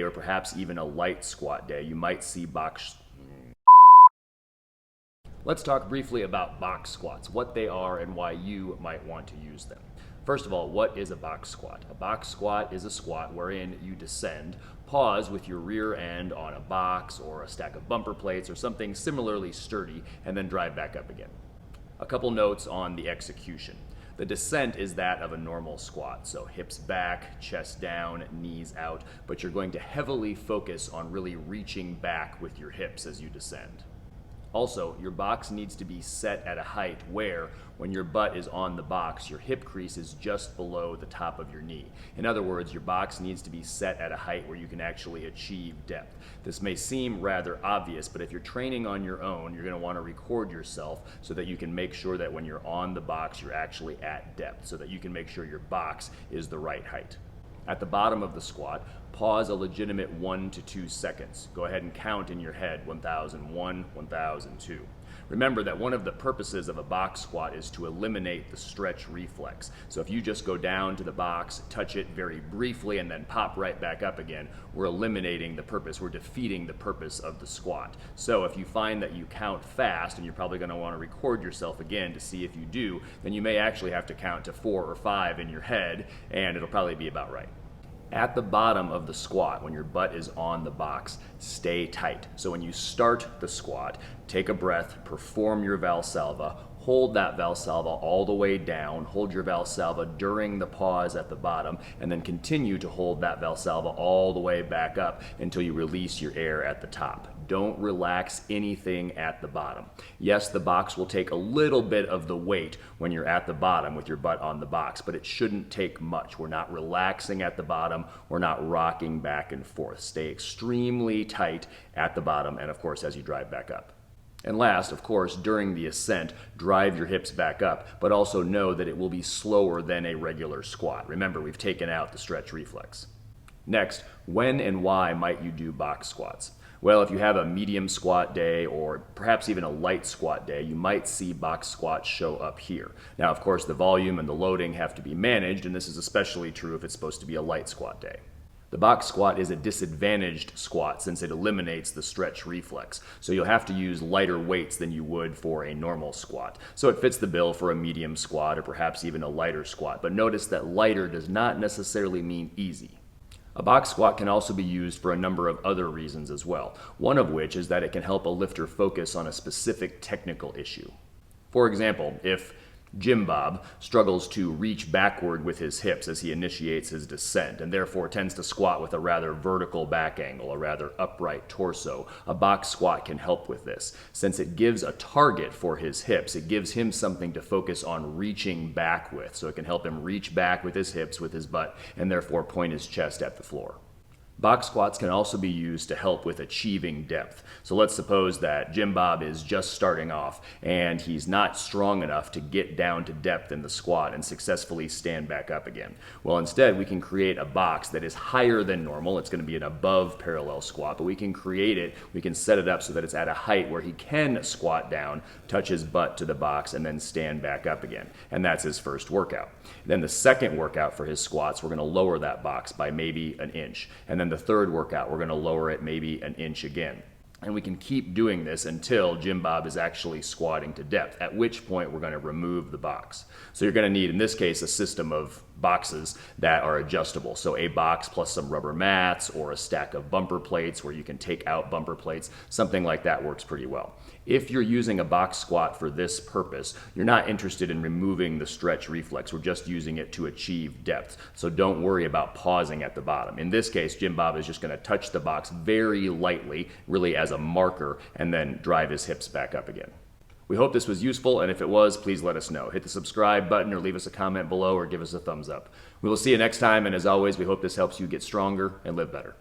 or perhaps even a light squat day, you might see box. Let's talk briefly about box squats, what they are and why you might want to use them. First of all, what is a box squat? A box squat is a squat wherein you descend, pause with your rear end on a box or a stack of bumper plates or something similarly sturdy, and then drive back up again. A couple notes on the execution. The descent is that of a normal squat, so hips back, chest down, knees out, but you're going to heavily focus on really reaching back with your hips as you descend. Also, your box needs to be set at a height where, when your butt is on the box, your hip crease is just below the top of your knee. In other words, your box needs to be set at a height where you can actually achieve depth. This may seem rather obvious, but if you're training on your own, you're going to want to record yourself so that you can make sure that when you're on the box, you're actually at depth, so that you can make sure your box is the right height. At the bottom of the squat, pause a legitimate 1 to 2 seconds. Go ahead and count in your head 1001, 1002. Remember that one of the purposes of a box squat is to eliminate the stretch reflex. So if you just go down to the box, touch it very briefly, and then pop right back up again, we're eliminating the purpose. We're defeating the purpose of the squat. So if you find that you count fast, and you're probably going to want to record yourself again to see if you do, then you may actually have to count to 4 or 5 in your head, and it'll probably be about right. At the bottom of the squat, when your butt is on the box, stay tight. So when you start the squat, take a breath, perform your Valsalva, hold that Valsalva all the way down, hold your Valsalva during the pause at the bottom, and then continue to hold that Valsalva all the way back up until you release your air at the top. Don't relax anything at the bottom. Yes, the box will take a little bit of the weight when you're at the bottom with your butt on the box, but it shouldn't take much. We're not relaxing at the bottom. We're not rocking back and forth. Stay extremely tight at the bottom and, of course, as you drive back up. And last, of course, during the ascent, drive your hips back up, but also know that it will be slower than a regular squat. Remember, we've taken out the stretch reflex. Next, when and why might you do box squats? Well, if you have a medium squat day or perhaps even a light squat day, you might see box squats show up here. Now, of course, the volume and the loading have to be managed, and this is especially true if it's supposed to be a light squat day. The box squat is a disadvantaged squat since it eliminates the stretch reflex, so you'll have to use lighter weights than you would for a normal squat. So it fits the bill for a medium squat or perhaps even a lighter squat, but notice that lighter does not necessarily mean easy. A box squat can also be used for a number of other reasons as well, one of which is that it can help a lifter focus on a specific technical issue. For example, if Jim Bob struggles to reach backward with his hips as he initiates his descent and therefore tends to squat with a rather vertical back angle, a rather upright torso. A box squat can help with this. Since it gives a target for his hips, it gives him something to focus on reaching back with. So it can help him reach back with his hips, with his butt, and therefore point his chest at the floor. Box squats can also be used to help with achieving depth. So let's suppose that Jim Bob is just starting off and he's not strong enough to get down to depth in the squat and successfully stand back up again. Well, instead we can create a box that is higher than normal. It's going to be an above parallel squat, but we can create it, we can set it up so that it's at a height where he can squat down, touch his butt to the box, and then stand back up again. And that's his first workout. Then the second workout for his squats, we're going to lower that box by maybe an inch. And then the third workout, we're going to lower it maybe an inch again. And we can keep doing this until Jim Bob is actually squatting to depth, at which point we're going to remove the box. So you're going to need, in this case, a system of boxes that are adjustable. So a box plus some rubber mats or a stack of bumper plates where you can take out bumper plates. Something like that works pretty well. If you're using a box squat for this purpose, you're not interested in removing the stretch reflex. We're just using it to achieve depth. So don't worry about pausing at the bottom. In this case, Jim Bob is just going to touch the box very lightly, really as a marker, and then drive his hips back up again. We hope this was useful, and if it was, please let us know. Hit the subscribe button or leave us a comment below or give us a thumbs up. We will see you next time, and as always, we hope this helps you get stronger and live better.